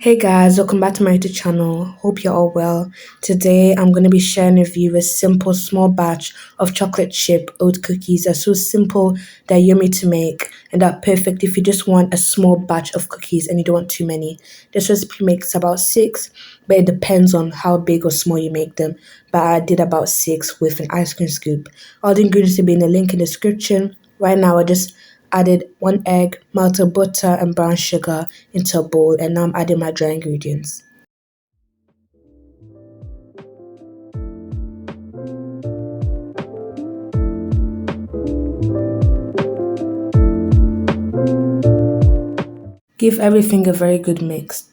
Hey guys, welcome back to my YouTube channel. Hope you're all well. Today I'm going to be sharing with you a simple small batch of chocolate chip oat cookies. They're so simple, they're yummy to make, and they're perfect if you just want a small batch of cookies and you don't want too many. This recipe makes about six, but it depends on how big or small you make them. But I did about six with an ice cream scoop. All the ingredients will be in the link in the description. Right now I just added one egg, melted butter, and brown sugar into a bowl, and now I'm adding my dry ingredients. Give everything a very good mix.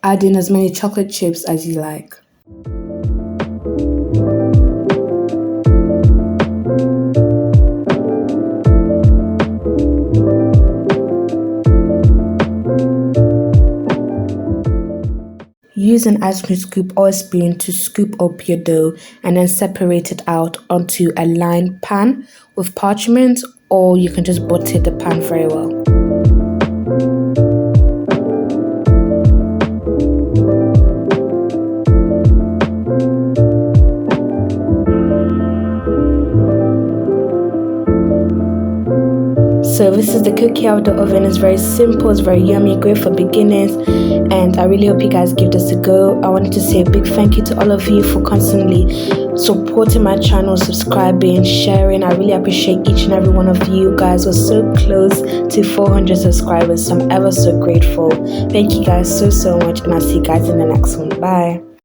Add in as many chocolate chips as you like. Use an ice cream scoop or spoon to scoop up your dough and then separate it out onto a lined pan with parchment, or you can just butter the pan very well. So this is the cookie out of the oven. It's very simple, it's very yummy, great for beginners, and I really hope you guys give this a go. I wanted to say a big thank you to all of you for constantly supporting my channel, subscribing, sharing. I really appreciate each and every one of you guys. We're so close to 400 subscribers, so I'm ever so grateful. Thank you guys so much, and I'll see you guys in the next one. Bye.